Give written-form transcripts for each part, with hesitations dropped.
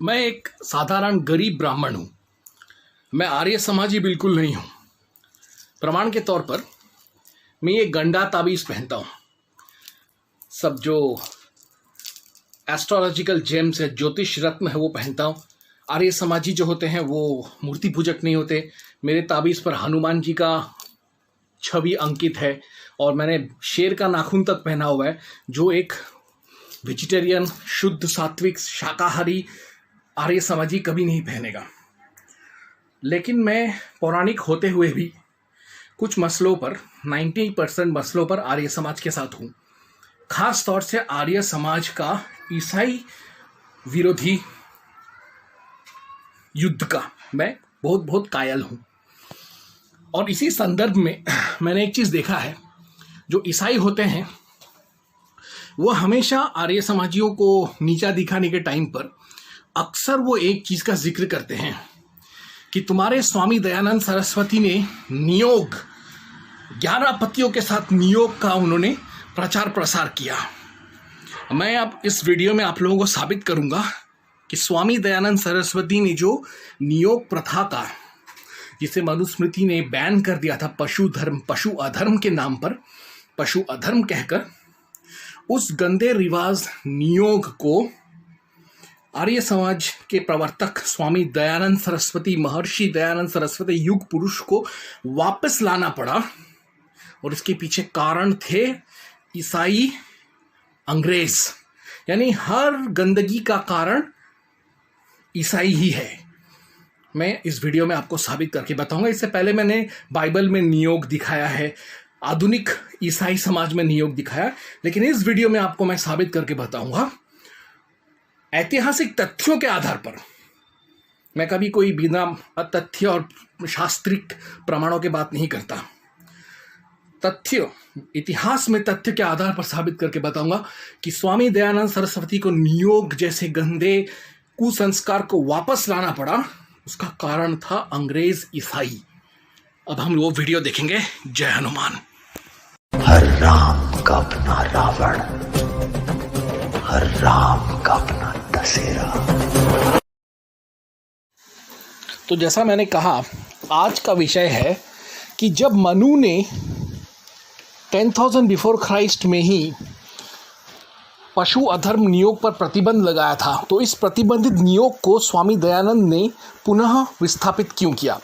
मैं एक साधारण गरीब ब्राह्मण हूँ। मैं आर्य समाजी बिल्कुल नहीं हूँ। प्रमाण के तौर पर मैं ये गंडा ताबीज़ पहनता हूँ। सब जो एस्ट्रोलॉजिकल जेम्स है, ज्योतिष रत्न है, वो पहनता हूँ। आर्य समाजी जो होते हैं वो मूर्ति पूजक नहीं होते। मेरे ताबीज़ पर हनुमान जी का छवि अंकित है और मैंने शेर का नाखून तक पहना हुआ है, जो एक वेजिटेरियन, शुद्ध सात्विक शाकाहारी आर्य समाजी कभी नहीं पहनेगा। लेकिन मैं पौराणिक होते हुए भी कुछ मसलों पर 90% मसलों पर आर्य समाज के साथ हूँ। खास तौर से आर्य समाज का ईसाई विरोधी युद्ध का मैं बहुत बहुत कायल हूँ। और इसी संदर्भ में मैंने एक चीज़ देखा है, जो ईसाई होते हैं वो हमेशा आर्य समाजियों को नीचा दिखाने के टाइम पर अक्सर वो एक चीज़ का जिक्र करते हैं कि तुम्हारे स्वामी दयानंद सरस्वती ने नियोग 11 पतियों के साथ नियोग का उन्होंने प्रचार प्रसार किया। मैं अब इस वीडियो में आप लोगों को साबित करूंगा कि स्वामी दयानंद सरस्वती ने जो नियोग प्रथा का, जिसे मनुस्मृति ने बैन कर दिया था पशु अधर्म के नाम पर, पशु अधर्म कहकर, उस गंदे रिवाज नियोग को आर्य समाज के प्रवर्तक स्वामी दयानंद सरस्वती, महर्षि दयानंद सरस्वती युग पुरुष को वापस लाना पड़ा। और इसके पीछे कारण थे ईसाई अंग्रेज। यानी हर गंदगी का कारण ईसाई ही है। मैं इस वीडियो में आपको साबित करके बताऊंगा। इससे पहले मैंने बाइबल में नियोग दिखाया है, आधुनिक ईसाई समाज में नियोग दिखाया, लेकिन इस वीडियो में आपको मैं साबित करके बताऊंगा ऐतिहासिक तथ्यों के आधार पर। मैं कभी कोई बिना तथ्य और शास्त्रिक प्रमाणों की बात नहीं करता। तथ्य, इतिहास में तथ्य के आधार पर साबित करके बताऊंगा कि स्वामी दयानंद सरस्वती को नियोग जैसे गंदे कुसंस्कार को वापस लाना पड़ा। उसका कारण था अंग्रेज ईसाई। अब हम वो वीडियो देखेंगे। जय हनुमान। हर राम का अपना रावण, हर राम का अपना दशहरा। तो जैसा मैंने कहा, आज का विषय है कि जब मनु ने 10,000 बिफोर क्राइस्ट में ही पशु अधर्म नियोग पर प्रतिबंध लगाया था, तो इस प्रतिबंधित नियोग को स्वामी दयानंद ने पुनः विस्थापित क्यों किया?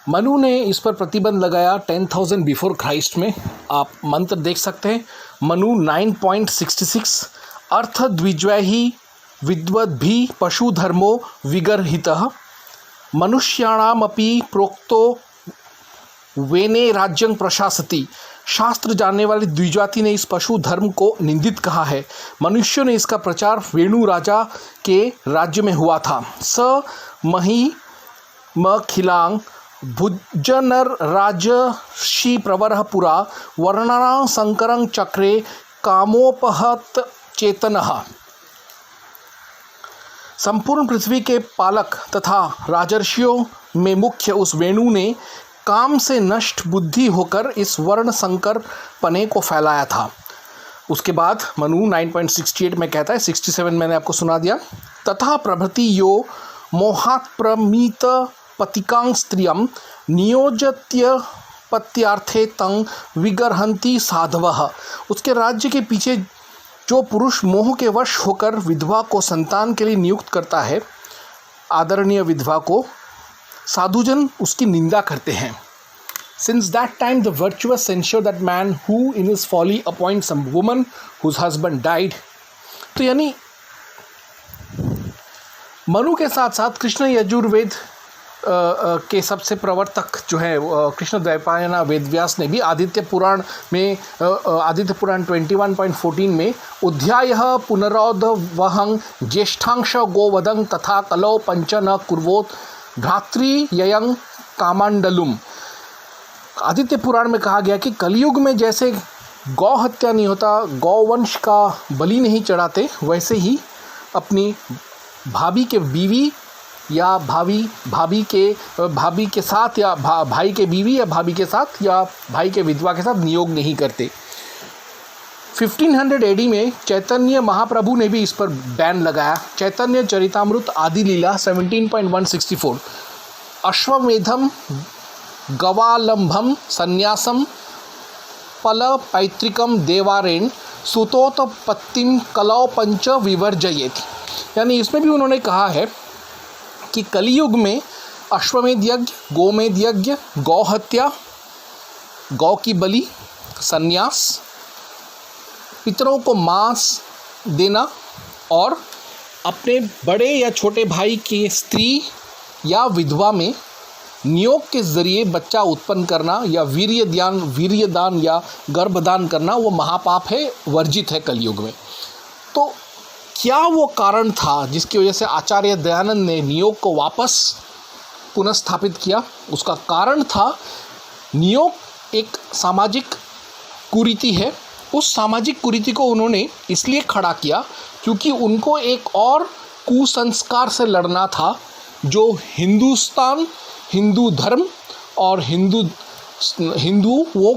मनु ने इस पर प्रतिबंध लगाया 10,000 बिफोर क्राइस्ट में। आप मंत्र देख सकते हैं, मनु 9.66, अर्थ द्विज्वैहि विद्वद्भि पशु धर्मो विगर्हितः मनुष्याणामपि प्रोक्तो वेने राज्यं प्रशासति। शास्त्र जानने वाले द्विजाति ने इस पशु धर्म को निंदित कहा है। मनुष्यों ने इसका प्रचार वेणु राजा के राज्य में हुआ था। स मही म खिलांग भुजनर राजर्षि प्रवरः पुरा वर्णना संकरं चक्रे कामोपहत चेतनः। संपूर्ण पृथ्वी के पालक तथा राजर्षियों में मुख्य उस वेणु ने काम से नष्ट बुद्धि होकर इस वर्ण संकर पने को फैलाया था। उसके बाद मनु 9.68 में कहता है, 67 मैंने आपको सुना दिया। तथा प्रभृति यो मोहात् प्रमीत पतिकां स्त्रियं नियोजत्य पत्यार्थे तं विगर्हन्ति साधवः। उसके राज्य के पीछे जो पुरुष मोह के वश होकर विधवा को संतान के लिए नियुक्त करता है, आदरणीय विधवा को, साधुजन उसकी निंदा करते हैं। Since that time the virtuous censure that man who in his folly appoints some woman whose husband died। तो यानी मनु के साथ साथ कृष्ण यजुर्वेद के सबसे प्रवर्तक जो है कृष्ण द्वैपायन वेदव्यास ने भी आदित्य पुराण में, आदित्य पुराण 21.14 में उध्यायः पुनरोद्वहं ज्येष्ठांश गोवधं तथा कलौ पंच न कुर्वोत भ्रातृययं कामांडलुम। आदित्य पुराण में कहा गया कि कलयुग में जैसे गौ हत्या नहीं होता, गौवंश का बलि नहीं चढ़ाते, वैसे ही अपनी भाभी के बीवी या भाभी के साथ या भाई के बीवी या भाभी के साथ या भाई के विधवा के साथ नियोग नहीं करते। 1500 AD में चैतन्य महाप्रभु ने भी इस पर बैन लगाया। चैतन्य चरितामृत आदि लीला 17.164, अश्वमेधम गवालंभम संन्यासम पल पैतृकम देवारेण सुतोत्पत्तिम कलौ पंच विवर्जयेत। यानी इसमें भी उन्होंने कहा है कि कलियुग में अश्वमेध यज्ञ, गोमेध यज्ञ, गौ हत्या, गौ की बलि, संन्यास, पितरों को मांस देना और अपने बड़े या छोटे भाई की स्त्री या विधवा में नियोग के ज़रिए बच्चा उत्पन्न करना या वीर्यदान या गर्भदान करना वो महापाप है, वर्जित है कलयुग में। तो क्या वो कारण था जिसकी वजह से आचार्य दयानंद ने नियोग को वापस पुनर्स्थापित किया? उसका कारण था नियोग एक सामाजिक कुरीति है। उस सामाजिक कुरीति को उन्होंने इसलिए खड़ा किया क्योंकि उनको एक और कुसंस्कार से लड़ना था जो हिंदुस्तान, हिंदू धर्म और हिंदुओं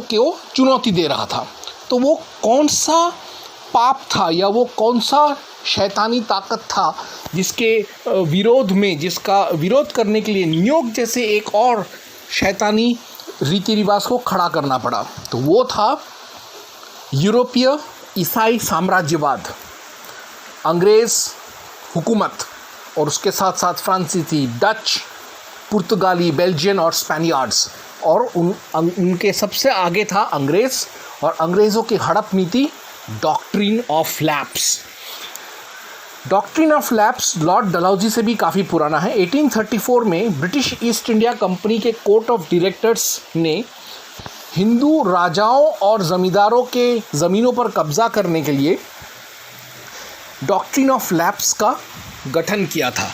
को चुनौती दे रहा था। तो वो कौन सा पाप था या वो कौन सा शैतानी ताकत था जिसके विरोध में, जिसका विरोध करने के लिए नियोग जैसे एक और शैतानी रीति रिवाज को खड़ा करना पड़ा? तो वो था यूरोपीय ईसाई साम्राज्यवाद, अंग्रेज़ हुकूमत और उसके साथ साथ फ्रांसीसी, डच, पुर्तगाली, बेल्जियन और स्पेनियार्ड्स। और उनके सबसे आगे था अंग्रेज़ और अंग्रेज़ों की हड़प नीति doctrine of lapse. Doctrine of lapse Lord Dalhousie से भी काफ़ी पुराना है। 1834 में ब्रिटिश ईस्ट इंडिया कंपनी के कोर्ट ऑफ डायरेक्टर्स ने हिंदू राजाओं और ज़मींदारों के ज़मीनों पर कब्ज़ा करने के लिए डॉक्ट्रिन ऑफ लैप्स का गठन किया था।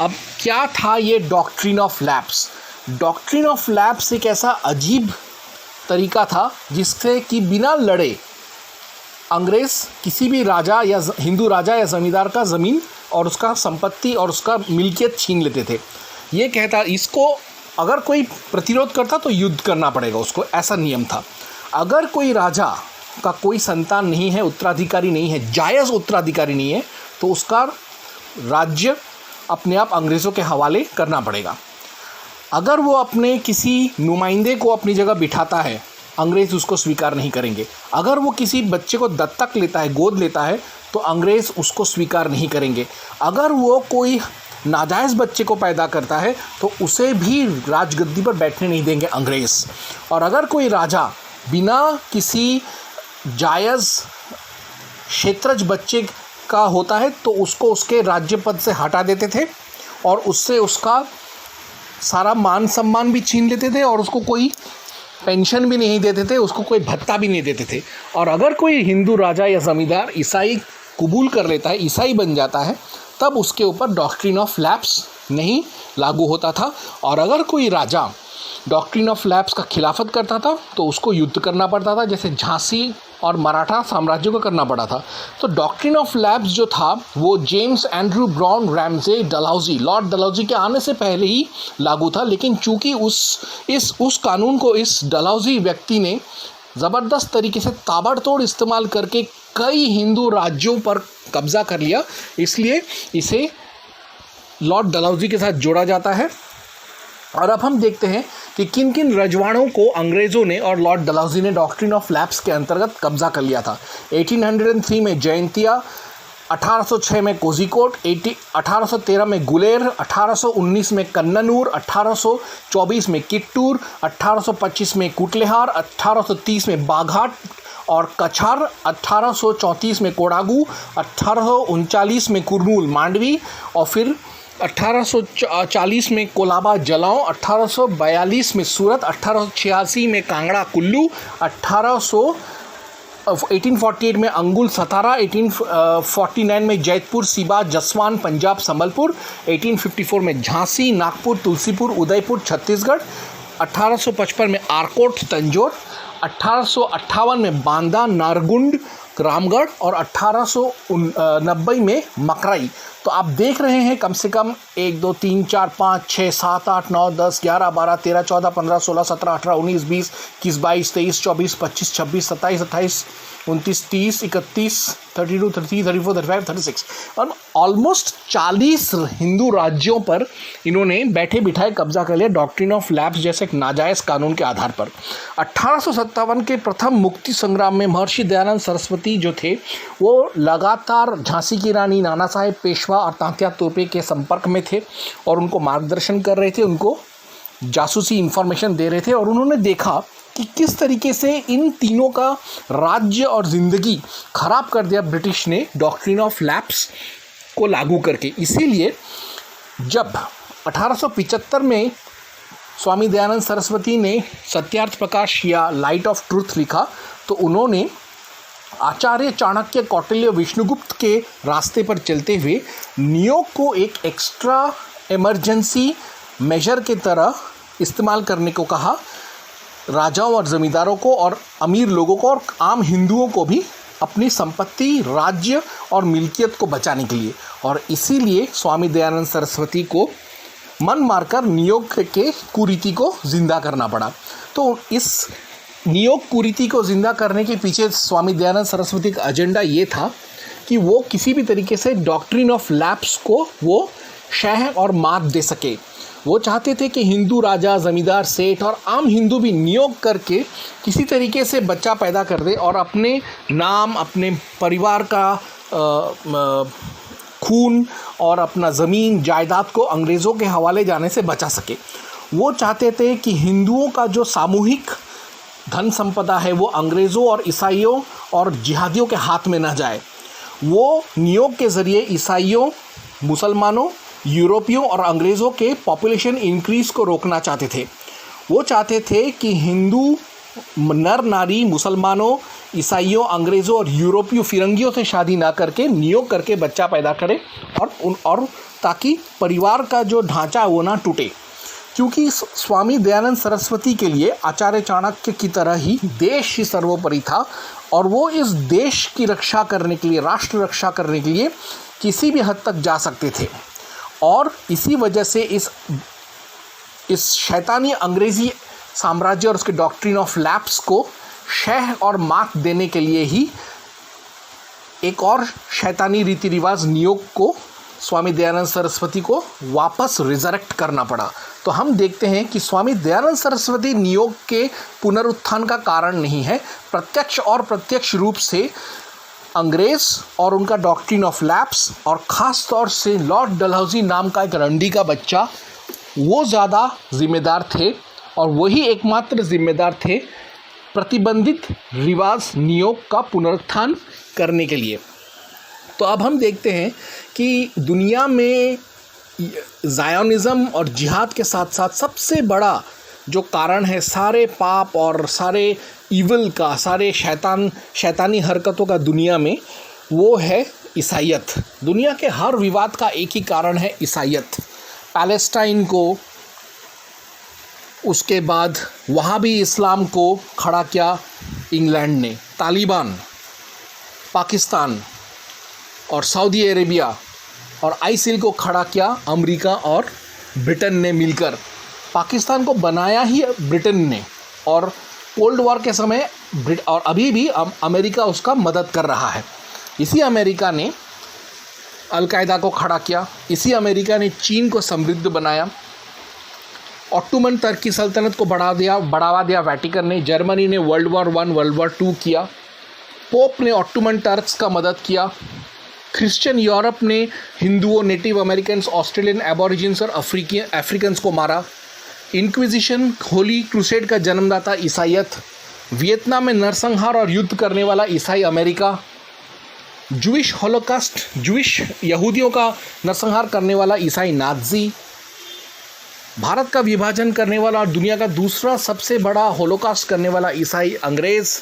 अब क्या था ये doctrine of lapse? Doctrine of lapse एक ऐसा अजीब तरीका था जिससे कि बिना लड़े अंग्रेज़ किसी भी राजा या हिंदू राजा या ज़मींदार का ज़मीन और उसका संपत्ति और उसका मिल्कियत छीन लेते थे। ये कहता, इसको अगर कोई प्रतिरोध करता तो युद्ध करना पड़ेगा उसको, ऐसा नियम था। अगर कोई राजा का कोई संतान नहीं है, उत्तराधिकारी नहीं है, जायज़ उत्तराधिकारी नहीं है, तो उसका राज्य अपने आप अंग्रेज़ों के हवाले करना पड़ेगा। अगर वो अपने किसी नुमाइंदे को अपनी जगह बिठाता है, अंग्रेज़ उसको स्वीकार नहीं करेंगे। अगर वो किसी बच्चे को दत्तक लेता है, गोद लेता है, तो अंग्रेज़ उसको स्वीकार नहीं करेंगे। अगर वो कोई नाजायज़ बच्चे को पैदा करता है तो उसे भी राजगद्दी पर बैठने नहीं देंगे अंग्रेज़। और अगर कोई राजा बिना किसी जायज़ क्षेत्रज बच्चे का होता है तो उसको उसके राज्य पद से हटा देते थे और उससे उसका सारा मान सम्मान भी छीन लेते थे और उसको कोई पेंशन भी नहीं देते थे, उसको कोई भत्ता भी नहीं देते थे। और अगर कोई हिंदू राजा या ज़मींदार ईसाई कबूल कर लेता है, ईसाई बन जाता है, तब उसके ऊपर डॉक्ट्रिन ऑफ लैप्स नहीं लागू होता था। और अगर कोई राजा डॉक्ट्रिन ऑफ लैप्स का खिलाफत करता था तो उसको युद्ध करना पड़ता था, जैसे झांसी और मराठा साम्राज्यों को करना पड़ा था। तो डॉक्ट्रिन ऑफ लैप्स जो था वो James Andrew brown Ramsay Dalhousie, Lord Dalhousie के आने से पहले ही लागू था। लेकिन चूंकि उस कानून को इस डलहौजी व्यक्ति ने ज़बरदस्त तरीके से ताबड़तोड़ इस्तेमाल करके कई हिंदू राज्यों पर कब्ज़ा कर लिया, इसलिए इसे लॉर्ड डलहौजी के साथ जोड़ा जाता है। और अब हम देखते हैं कि किन किन रजवाड़ों को अंग्रेज़ों ने और लॉर्ड डलहौजी ने डॉक्ट्रिन ऑफ लैप्स के अंतर्गत कब्ज़ा कर लिया था। 1803 में जयंतिया, 1806 में कोझिकोड, 1813 में गुलेर, 1819 में कन्ननूर, 1824 में किट्टूर, 1825 में कुटलेहार, 1830 में बाघाट और कछार, 1834 में कोडागू, 1839 में कुरनूल मांडवी और फिर 1840 में कोलाबा जलाओ, 1842 में सूरत, 1886 में कांगड़ा कुल्लू, 1848 में अंगुल सतारा, 1849 में जैतपुर सीबा जसवान पंजाब संबलपुर, 1854 में झांसी नागपुर तुलसीपुर उदयपुर छत्तीसगढ़, 1855 में आरकोट तंजौर, 1858 में बांदा नारगुंड रामगढ़ और 1890 में मकराई। तो आप देख रहे हैं कम से कम 1 2 3 4 5 6 7 8 9 10 11 12 13 14 15 16 17 18 19 20 21 22 23 24 25 26 27 28 29 30 31 32 33 34 35 36 और ऑलमोस्ट 40 हिंदू राज्यों पर इन्होंने बैठे बिठाए कब्जा कर लिया डॉक्ट्रिन ऑफ लैप्स जैसे एक नाजायज़ कानून के आधार पर। 1857 के प्रथम मुक्ति संग्राम में महर्षि दयानंद सरस्वती जो थे वो लगातार झांसी की रानी, नाना साहेब पेशवा और तात्या तोपे के संपर्क में थे और उनको मार्गदर्शन कर रहे थे, उनको जासूसी इंफॉर्मेशन दे रहे थे और उन्होंने देखा कि किस तरीके से इन तीनों का राज्य और ज़िंदगी खराब कर दिया ब्रिटिश ने डॉक्ट्रिन ऑफ लैप्स को लागू करके। इसीलिए जब 1875 में स्वामी दयानंद सरस्वती ने सत्यार्थ प्रकाश या लाइट ऑफ ट्रूथ लिखा तो उन्होंने आचार्य चाणक्य, कौटिल्य, विष्णुगुप्त के रास्ते पर चलते हुए नियोग को एक एक्स्ट्रा इमरजेंसी मेजर की तरह इस्तेमाल करने को कहा, राजाओं और ज़मींदारों को और अमीर लोगों को और आम हिंदुओं को भी अपनी संपत्ति, राज्य और मिल्कियत को बचाने के लिए। और इसीलिए स्वामी दयानंद सरस्वती को मन मारकर नियोग के कुरीति को जिंदा करना पड़ा। तो इस नियोग कुरीति को जिंदा करने के पीछे स्वामी दयानंद सरस्वती का एजेंडा ये था कि वो किसी भी तरीके से डॉक्ट्रिन ऑफ लैप्स को वो शह और मात दे सके। वो चाहते थे कि हिंदू राजा, ज़मींदार, सेठ और आम हिंदू भी नियोग करके किसी तरीके से बच्चा पैदा कर दे और अपने नाम, अपने परिवार का खून और अपना ज़मीन जायदाद को अंग्रेज़ों के हवाले जाने से बचा सके। वो चाहते थे कि हिंदुओं का जो सामूहिक धन संपदा है वो अंग्रेज़ों और ईसाइयों और जिहादियों के हाथ में न जाए। वो नियोग के ज़रिए ईसाइयों, मुसलमानों, यूरोपियों और अंग्रेज़ों के पॉपुलेशन इंक्रीज़ को रोकना चाहते थे। वो चाहते थे कि हिंदू नर नारी मुसलमानों, ईसाइयों, अंग्रेज़ों और यूरोपीय फिरंगियों से शादी ना करके नियोग करके बच्चा पैदा करें और ताकि परिवार का जो ढांचा वो ना टूटे। क्योंकि स्वामी दयानंद सरस्वती के लिए आचार्य चाणक्य की तरह ही देश ही सर्वोपरि था और वो इस देश की रक्षा करने के लिए, राष्ट्र रक्षा करने के लिए किसी भी हद तक जा सकते थे। और इसी वजह से इस शैतानी अंग्रेज़ी साम्राज्य और उसके डॉक्ट्रिन ऑफ लैप्स को शह और मात देने के लिए ही एक और शैतानी रीति रिवाज नियोग को स्वामी दयानंद सरस्वती को वापस रिजरेक्ट करना पड़ा। तो हम देखते हैं कि स्वामी दयानंद सरस्वती नियोग के पुनरुत्थान का कारण नहीं है, प्रत्यक्ष और प्रत्यक्ष रूप से अंग्रेज़ और उनका डॉक्ट्रिन ऑफ लैप्स और ख़ास तौर से लॉर्ड डलहौजी नाम का एक रंडी का बच्चा वो ज़्यादा जिम्मेदार थे और वही एकमात्र जिम्मेदार थे प्रतिबंधित रिवाज नियोग का पुनरुत्थान करने के लिए। तो अब हम देखते हैं कि दुनिया में ज़ायोनिज़्म और जिहाद के साथ साथ सबसे बड़ा जो कारण है सारे पाप और सारे ईविल का, सारे शैतानी हरकतों का दुनिया में, वो है ईसाईयत। दुनिया के हर विवाद का एक ही कारण है ईसाईयत। पैलेस्टाइन को, उसके बाद वहाबी इस्लाम को खड़ा किया इंग्लैंड ने, तालिबान, पाकिस्तान और सऊदी अरेबिया और आईसिल को खड़ा किया अमेरिका और ब्रिटेन ने मिलकर। पाकिस्तान को बनाया ही ब्रिटेन ने और कोल्ड वॉर के समय और अभी भी अमेरिका उसका मदद कर रहा है। इसी अमेरिका ने अलकायदा को खड़ा किया, इसी अमेरिका ने चीन को समृद्ध बनाया, ऑटोमन तुर्की सल्तनत को बढ़ावा दिया वेटिकन ने, जर्मनी ने वर्ल्ड वॉर 1, वर्ल्ड वॉर 2 किया, पोप ने ऑटोमन टर्क्स का मदद किया, क्रिश्चियन यूरोप ने हिंदुओं, नेटिव अमेरिकन्स, ऑस्ट्रेलियन एबोरिजिन्स और अफ्रीकन्स को मारा, इंक्विजिशन, होली क्रूसेड का जन्मदाता ईसाईयत, वियतनाम में नरसंहार और युद्ध करने वाला ईसाई अमेरिका, जूइश होलोकास्ट, जूइश यहूदियों का नरसंहार करने वाला ईसाई नाज़ी, भारत का विभाजन करने वाला और दुनिया का दूसरा सबसे बड़ा होलोकास्ट करने वाला ईसाई अंग्रेज़,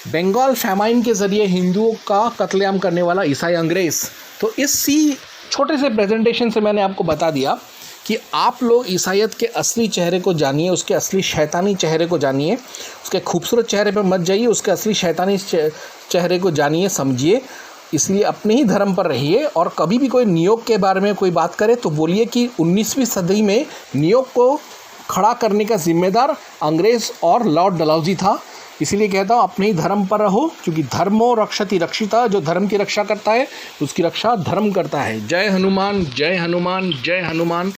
बंगाल फैमाइन के ज़रिए हिंदुओं का कत्लेआम करने वाला ईसाई अंग्रेज़। तो इसी छोटे से प्रेजेंटेशन से मैंने आपको बता दिया कि आप लोग ईसाईयत के असली चेहरे को जानिए, उसके असली शैतानी चेहरे को जानिए। उसके खूबसूरत चेहरे पर मत जाइए, उसके असली शैतानी चेहरे को जानिए, समझिए। इसलिए अपने ही धर्म पर रहिए। और कभी भी कोई नियोग के बारे में कोई बात करे तो बोलिए कि 19वीं सदी में नियोग को खड़ा करने का जिम्मेदार अंग्रेज़ और लॉर्ड डलहौजी था। इसीलिए कहता हूँ अपने ही धर्म पर रहो, क्योंकि धर्मो रक्षति रक्षिता। जो धर्म की रक्षा करता है उसकी रक्षा धर्म करता है। जय हनुमान, जय हनुमान, जय हनुमान।